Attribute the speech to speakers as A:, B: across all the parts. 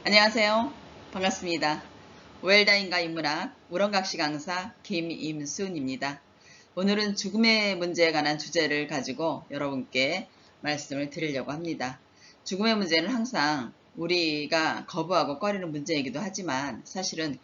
A: 안녕하세요. 반갑습니다. 웰다인과 인문학 우렁각시 강사 김임순입니다. 오늘은 죽음의 문제에 관한 주제를 가지고 여러분께 말씀을 드리려고 합니다. 죽음의 문제는 항상 우리가 거부하고 꺼리는 문제이기도 하지만 사실은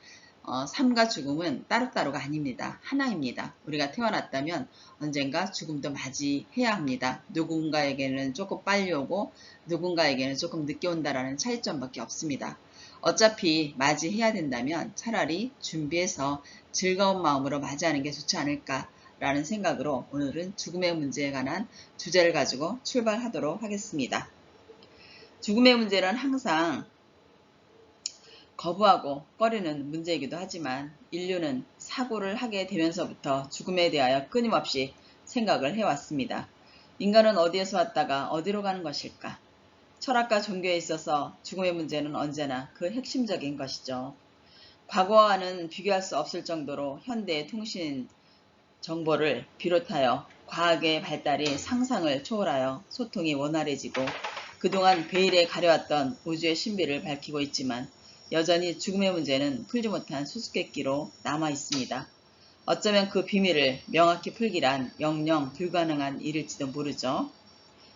A: 삶과 죽음은 따로따로가 아닙니다. 하나입니다. 우리가 태어났다면 언젠가 죽음도 맞이해야 합니다. 누군가에게는 조금 빨리 오고 누군가에게는 조금 늦게 온다라는 차이점밖에 없습니다. 어차피 맞이해야 된다면 차라리 준비해서 즐거운 마음으로 맞이하는 게 좋지 않을까라는 생각으로 오늘은 죽음의 문제에 관한 주제를 가지고 출발하도록 하겠습니다. 죽음의 문제는 항상 거부하고 꺼리는 문제이기도 하지만 인류는 사고를 하게 되면서부터 죽음에 대하여 끊임없이 생각을 해왔습니다. 인간은 어디에서 왔다가 어디로 가는 것일까? 철학과 종교에 있어서 죽음의 문제는 언제나 그 핵심적인 것이죠. 과거와는 비교할 수 없을 정도로 현대의 통신 정보를 비롯하여 과학의 발달이 상상을 초월하여 소통이 원활해지고 그동안 베일에 가려왔던 우주의 신비를 밝히고 있지만 여전히 죽음의 문제는 풀지 못한 수수께끼로 남아 있습니다. 어쩌면 그 비밀을 명확히 풀기란 영영 불가능한 일일지도 모르죠.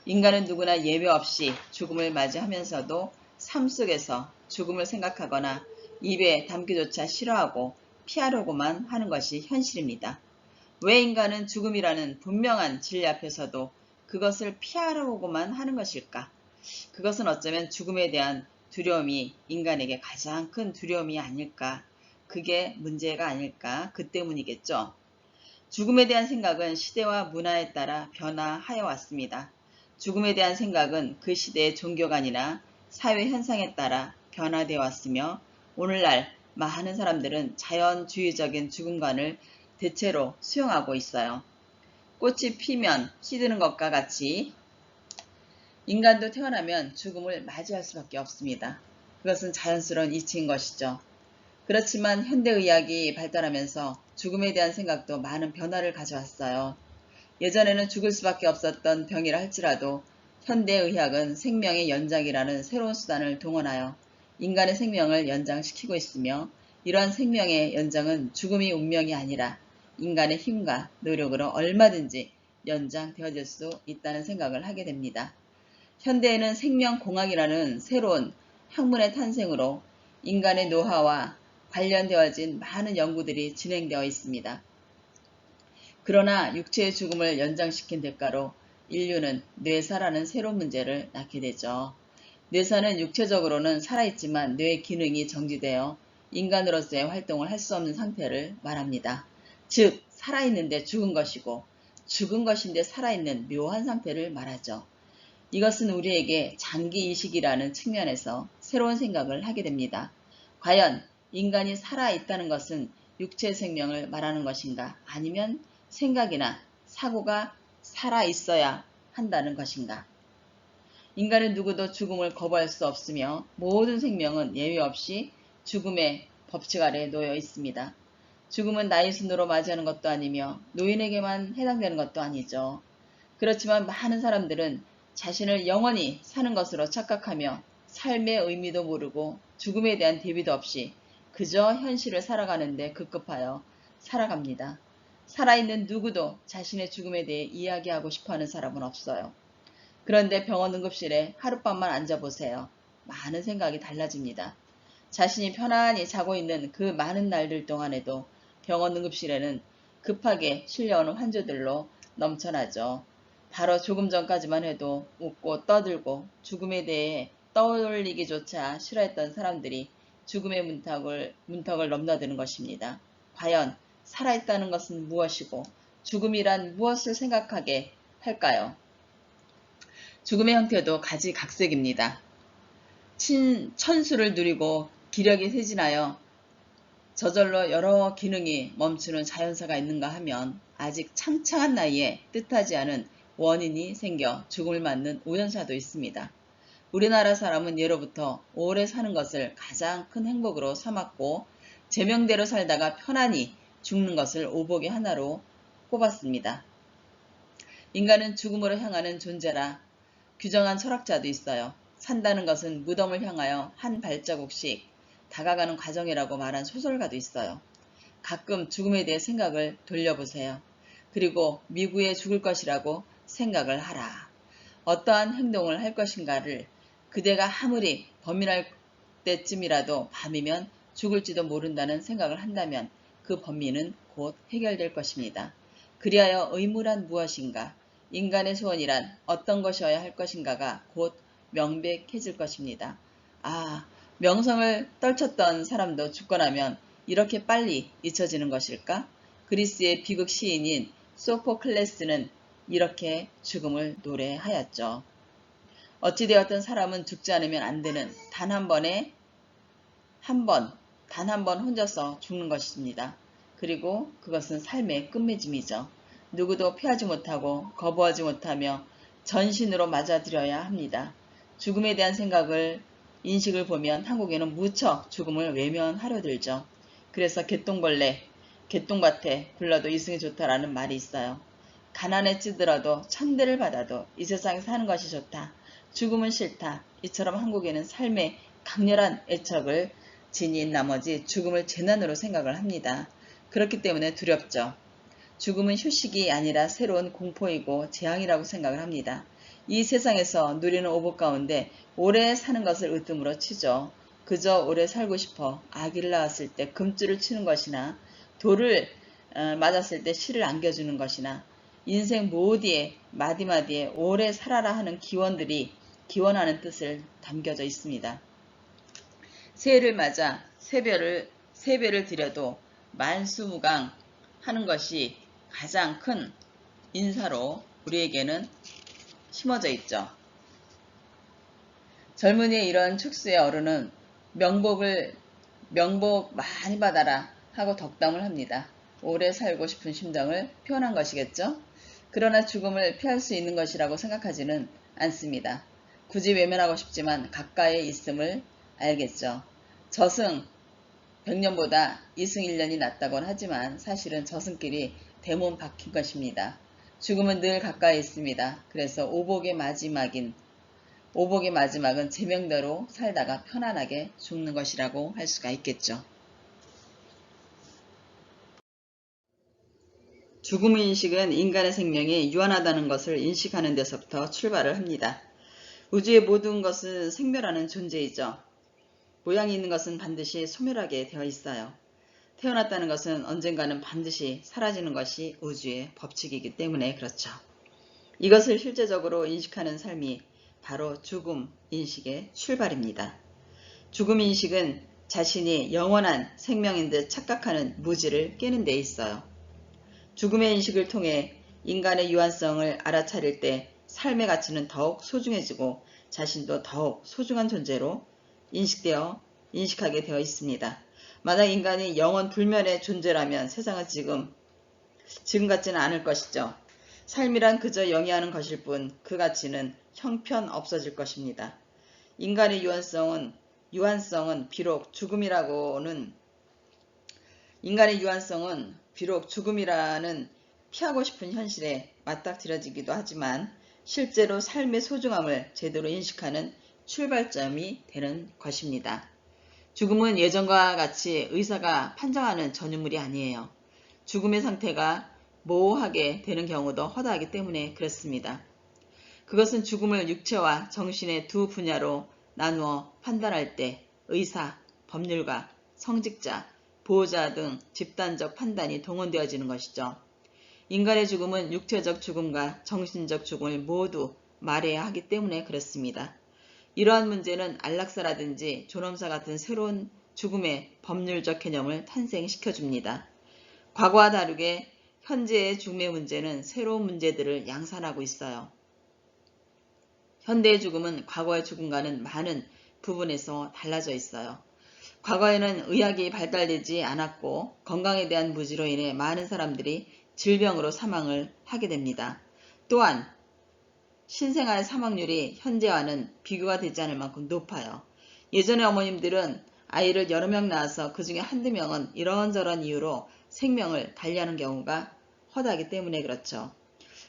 A: 인간은 누구나 예외 없이 죽음을 맞이하면서도 삶 속에서 죽음을 생각하거나 입에 담기조차 싫어하고 피하려고만 하는 것이 현실입니다. 왜 인간은 죽음이라는 분명한 진리 앞에서도 그것을 피하려고만 하는 것일까? 그것은 어쩌면 죽음에 대한 두려움이 인간에게 가장 큰 두려움이 아닐까? 그게 문제가 아닐까? 그 때문이겠죠. 죽음에 대한 생각은 시대와 문화에 따라 변화하여 왔습니다. 죽음에 대한 생각은 그 시대의 종교관이나 사회 현상에 따라 변화되어 왔으며 오늘날 많은 사람들은 자연주의적인 죽음관을 대체로 수용하고 있어요. 꽃이 피면 시드는 것과 같이 인간도 태어나면 죽음을 맞이할 수밖에 없습니다. 그것은 자연스러운 이치인 것이죠. 그렇지만 현대의학이 발달하면서 죽음에 대한 생각도 많은 변화를 가져왔어요. 예전에는 죽을 수밖에 없었던 병이라 할지라도 현대의학은 생명의 연장이라는 새로운 수단을 동원하여 인간의 생명을 연장시키고 있으며 이러한 생명의 연장은 죽음이 운명이 아니라 인간의 힘과 노력으로 얼마든지 연장되어질 수 있다는 생각을 하게 됩니다. 현대에는 생명공학이라는 새로운 학문의 탄생으로 인간의 노화와 관련되어진 많은 연구들이 진행되어 있습니다. 그러나 육체의 죽음을 연장시킨 대가로 인류는 뇌사라는 새로운 문제를 낳게 되죠. 뇌사는 육체적으로는 살아있지만 뇌의 기능이 정지되어 인간으로서의 활동을 할 수 없는 상태를 말합니다. 즉 살아있는데 죽은 것이고 죽은 것인데 살아있는 묘한 상태를 말하죠. 이것은 우리에게 장기이식이라는 측면에서 새로운 생각을 하게 됩니다. 과연 인간이 살아있다는 것은 육체 생명을 말하는 것인가? 아니면 생각이나 사고가 살아있어야 한다는 것인가? 인간은 누구도 죽음을 거부할 수 없으며 모든 생명은 예외 없이 죽음의 법칙 아래에 놓여 있습니다. 죽음은 나이 순으로 맞이하는 것도 아니며 노인에게만 해당되는 것도 아니죠. 그렇지만 많은 사람들은 자신을 영원히 사는 것으로 착각하며 삶의 의미도 모르고 죽음에 대한 대비도 없이 그저 현실을 살아가는데 급급하여 살아갑니다. 살아있는 누구도 자신의 죽음에 대해 이야기하고 싶어하는 사람은 없어요. 그런데 병원 응급실에 하룻밤만 앉아보세요. 많은 생각이 달라집니다. 자신이 편안히 자고 있는 그 많은 날들 동안에도 병원 응급실에는 급하게 실려오는 환자들로 넘쳐나죠. 바로 조금 전까지만 해도 웃고 떠들고 죽음에 대해 떠올리기조차 싫어했던 사람들이 죽음의 문턱을 넘나드는 것입니다. 과연 살아있다는 것은 무엇이고 죽음이란 무엇을 생각하게 할까요? 죽음의 형태도 가지각색입니다. 천수를 누리고 기력이 쇠진하여 저절로 여러 기능이 멈추는 자연사가 있는가 하면 아직 창창한 나이에 뜻하지 않은 원인이 생겨 죽음을 맞는 우연사도 있습니다. 우리나라 사람은 예로부터 오래 사는 것을 가장 큰 행복으로 삼았고 제명대로 살다가 편안히 죽는 것을 오복의 하나로 꼽았습니다. 인간은 죽음으로 향하는 존재라 규정한 철학자도 있어요. 산다는 것은 무덤을 향하여 한 발자국씩 다가가는 과정이라고 말한 소설가도 있어요. 가끔 죽음에 대해 생각을 돌려보세요. 그리고 미구에 죽을 것이라고 생각을 하라. 어떠한 행동을 할 것인가를 그대가 아무리 범인할 때쯤이라도 밤이면 죽을지도 모른다는 생각을 한다면 그 범민은 곧 해결될 것입니다. 그리하여 의무란 무엇인가, 인간의 소원이란 어떤 것이어야 할 것인가가 곧 명백해질 것입니다. 아, 명성을 떨쳤던 사람도 죽고 나면 이렇게 빨리 잊혀지는 것일까? 그리스의 비극 시인인 소포클레스는 이렇게 죽음을 노래하였죠. 어찌되었든 사람은 죽지 않으면 안 되는 단 한 번 혼자서 죽는 것입니다. 그리고 그것은 삶의 끝맺음이죠. 누구도 피하지 못하고 거부하지 못하며 전신으로 맞아들여야 합니다. 죽음에 대한 인식을 보면 한국에는 무척 죽음을 외면하려 들죠. 그래서 개똥벌레, 개똥밭에 굴러도 이승이 좋다라는 말이 있어요. 가난에 찌들어도 천대를 받아도 이 세상에 사는 것이 좋다. 죽음은 싫다. 이처럼 한국에는 삶의 강렬한 애착을 지닌 나머지 죽음을 재난으로 생각을 합니다. 그렇기 때문에 두렵죠. 죽음은 휴식이 아니라 새로운 공포이고 재앙이라고 생각을 합니다. 이 세상에서 누리는 오복 가운데 오래 사는 것을 으뜸으로 치죠. 그저 오래 살고 싶어 아기를 낳았을 때 금줄을 치는 것이나 돌을 맞았을 때 실을 안겨주는 것이나 인생 모디에 마디마디에 오래 살아라 하는 기원하는 뜻을 담겨져 있습니다. 새해를 맞아 세배를 드려도 만수무강 하는 것이 가장 큰 인사로 우리에게는 심어져 있죠. 젊은이의 이런 축수의 어른은 명복 많이 받아라 하고 덕담을 합니다. 오래 살고 싶은 심정을 표현한 것이겠죠. 그러나 죽음을 피할 수 있는 것이라고 생각하지는 않습니다. 굳이 외면하고 싶지만 가까이에 있음을 알겠죠. 저승 100년보다 이승 1년이 낫다곤 하지만 사실은 저승길이 대문 박힌 것입니다. 죽음은 늘 가까이 있습니다. 그래서 오복의 마지막은 제명대로 살다가 편안하게 죽는 것이라고 할 수가 있겠죠. 죽음의 인식은 인간의 생명이 유한하다는 것을 인식하는 데서부터 출발을 합니다. 우주의 모든 것은 생멸하는 존재이죠. 모양이 있는 것은 반드시 소멸하게 되어 있어요. 태어났다는 것은 언젠가는 반드시 사라지는 것이 우주의 법칙이기 때문에 그렇죠. 이것을 실제적으로 인식하는 삶이 바로 죽음 인식의 출발입니다. 죽음 인식은 자신이 영원한 생명인 듯 착각하는 무지를 깨는 데 있어요. 죽음의 인식을 통해 인간의 유한성을 알아차릴 때 삶의 가치는 더욱 소중해지고 자신도 더욱 소중한 존재로 인식하게 되어 있습니다. 만약 인간이 영원 불멸의 존재라면 세상은 지금 같지는 않을 것이죠. 삶이란 그저 영위하는 것일 뿐 그 가치는 형편없어질 것입니다. 인간의 유한성은 비록 죽음이라는 피하고 싶은 현실에 맞닥뜨려지기도 하지만 실제로 삶의 소중함을 제대로 인식하는 출발점이 되는 것입니다. 죽음은 예전과 같이 의사가 판정하는 전유물이 아니에요. 죽음의 상태가 모호하게 되는 경우도 허다하기 때문에 그렇습니다. 그것은 죽음을 육체와 정신의 두 분야로 나누어 판단할 때 의사, 법률가, 성직자, 보호자 등 집단적 판단이 동원되어지는 것이죠. 인간의 죽음은 육체적 죽음과 정신적 죽음을 모두 말해야 하기 때문에 그렇습니다. 이러한 문제는 안락사라든지 존엄사 같은 새로운 죽음의 법률적 개념을 탄생시켜줍니다. 과거와 다르게 현재의 죽음의 문제는 새로운 문제들을 양산하고 있어요. 현대의 죽음은 과거의 죽음과는 많은 부분에서 달라져 있어요. 과거에는 의학이 발달되지 않았고 건강에 대한 무지로 인해 많은 사람들이 질병으로 사망을 하게 됩니다. 또한 신생아의 사망률이 현재와는 비교가 되지 않을 만큼 높아요. 예전의 어머님들은 아이를 여러 명 낳아서 그 중에 한두 명은 이런저런 이유로 생명을 달리하는 경우가 허다하기 때문에 그렇죠.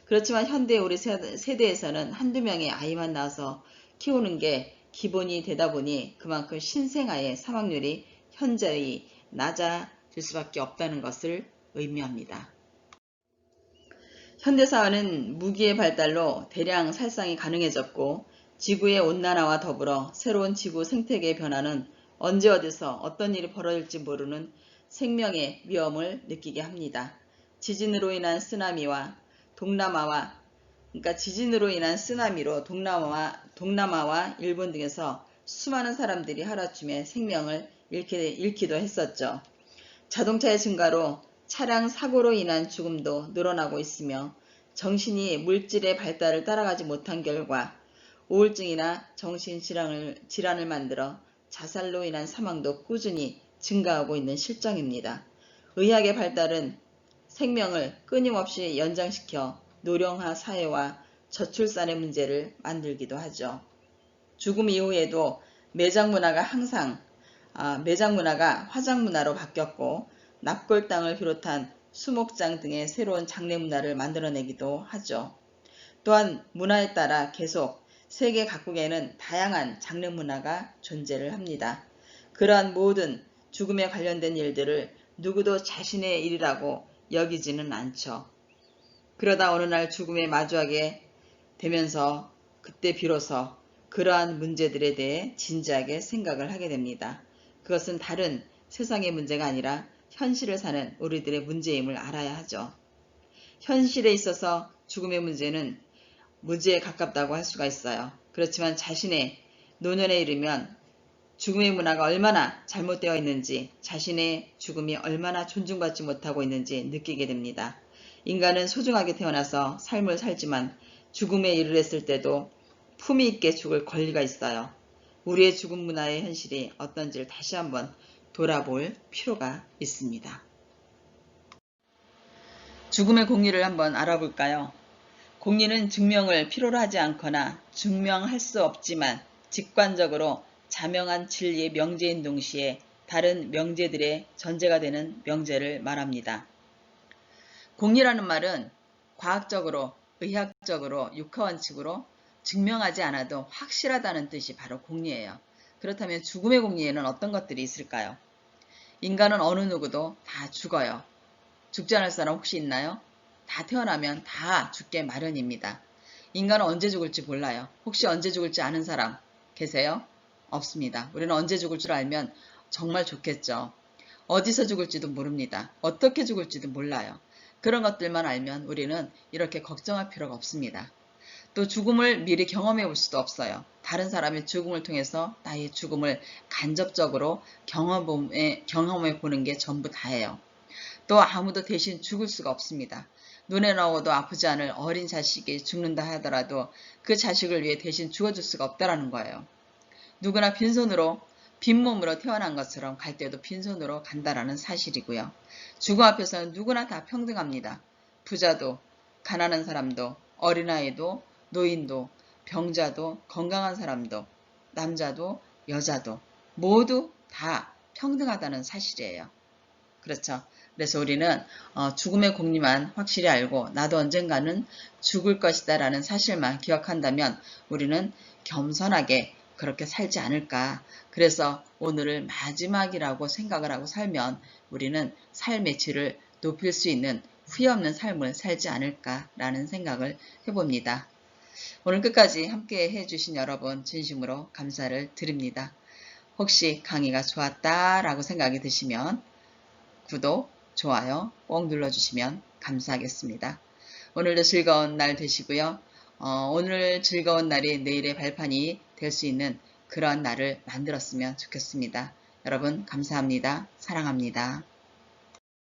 A: 그렇지만 현대 우리 세대에서는 한두 명의 아이만 낳아서 키우는 게 기본이 되다 보니 그만큼 신생아의 사망률이 현저히 낮아질 수밖에 없다는 것을 의미합니다. 현대사회는 무기의 발달로 대량 살상이 가능해졌고 지구의 온난화와 더불어 새로운 지구 생태계의 변화는 언제 어디서 어떤 일이 벌어질지 모르는 생명의 위험을 느끼게 합니다. 지진으로 인한 쓰나미와 지진으로 인한 쓰나미로 동남아와 일본 등에서 수많은 사람들이 하루아침에 생명을 잃기도 했었죠. 자동차의 증가로 차량 사고로 인한 죽음도 늘어나고 있으며 정신이 물질의 발달을 따라가지 못한 결과 우울증이나 정신질환을 만들어 자살로 인한 사망도 꾸준히 증가하고 있는 실정입니다. 의학의 발달은 생명을 끊임없이 연장시켜 노령화 사회와 저출산의 문제를 만들기도 하죠. 죽음 이후에도 매장 문화가 화장 문화로 바뀌었고 납골당을 비롯한 수목장 등의 새로운 장례 문화를 만들어내기도 하죠. 또한 문화에 따라 계속 세계 각국에는 다양한 장례 문화가 존재를 합니다. 그러한 모든 죽음에 관련된 일들을 누구도 자신의 일이라고 여기지는 않죠. 그러다 어느 날 죽음에 마주하게 되면서 그때 비로소 그러한 문제들에 대해 진지하게 생각을 하게 됩니다. 그것은 다른 세상의 문제가 아니라 현실을 사는 우리들의 문제임을 알아야 하죠. 현실에 있어서 죽음의 문제는 무지에 가깝다고 할 수가 있어요. 그렇지만 자신의 노년에 이르면 죽음의 문화가 얼마나 잘못되어 있는지, 자신의 죽음이 얼마나 존중받지 못하고 있는지 느끼게 됩니다. 인간은 소중하게 태어나서 삶을 살지만 죽음에 이르렀을 때도 품위 있게 죽을 권리가 있어요. 우리의 죽음 문화의 현실이 어떤지를 다시 한번 돌아볼 필요가 있습니다. 죽음의 공리를 한번 알아볼까요? 공리는 증명을 필요로 하지 않거나 증명할 수 없지만 직관적으로 자명한 진리의 명제인 동시에 다른 명제들의 전제가 되는 명제를 말합니다. 공리라는 말은 과학적으로, 의학적으로, 육하원칙으로 증명하지 않아도 확실하다는 뜻이 바로 공리예요. 그렇다면 죽음의 공리에는 어떤 것들이 있을까요? 인간은 어느 누구도 다 죽어요. 죽지 않을 사람 혹시 있나요? 다 태어나면 다 죽게 마련입니다. 인간은 언제 죽을지 몰라요. 혹시 언제 죽을지 아는 사람 계세요? 없습니다. 우리는 언제 죽을 줄 알면 정말 좋겠죠. 어디서 죽을지도 모릅니다. 어떻게 죽을지도 몰라요. 그런 것들만 알면 우리는 이렇게 걱정할 필요가 없습니다. 또 죽음을 미리 경험해 볼 수도 없어요. 다른 사람의 죽음을 통해서 나의 죽음을 간접적으로 경험해 보는 게 전부 다예요. 또 아무도 대신 죽을 수가 없습니다. 눈에 넣어도 아프지 않을 어린 자식이 죽는다 하더라도 그 자식을 위해 대신 죽어줄 수가 없다는 거예요. 누구나 빈몸으로 태어난 것처럼 갈 때도 빈손으로 간다라는 사실이고요. 죽음 앞에서는 누구나 다 평등합니다. 부자도, 가난한 사람도, 어린아이도, 노인도, 병자도, 건강한 사람도, 남자도, 여자도 모두 다 평등하다는 사실이에요. 그렇죠. 그래서 우리는 죽음의 공리만 확실히 알고 나도 언젠가는 죽을 것이다 라는 사실만 기억한다면 우리는 겸손하게 그렇게 살지 않을까. 그래서 오늘을 마지막이라고 생각을 하고 살면 우리는 삶의 질을 높일 수 있는 후회 없는 삶을 살지 않을까라는 생각을 해봅니다. 오늘 끝까지 함께 해주신 여러분 진심으로 감사를 드립니다. 혹시 강의가 좋았다라고 생각이 드시면 구독, 좋아요 꼭 눌러주시면 감사하겠습니다. 오늘도 즐거운 날 되시고요. 오늘 즐거운 날이 내일의 발판이 될 수 있는 그런 날을 만들었으면 좋겠습니다. 여러분 감사합니다. 사랑합니다.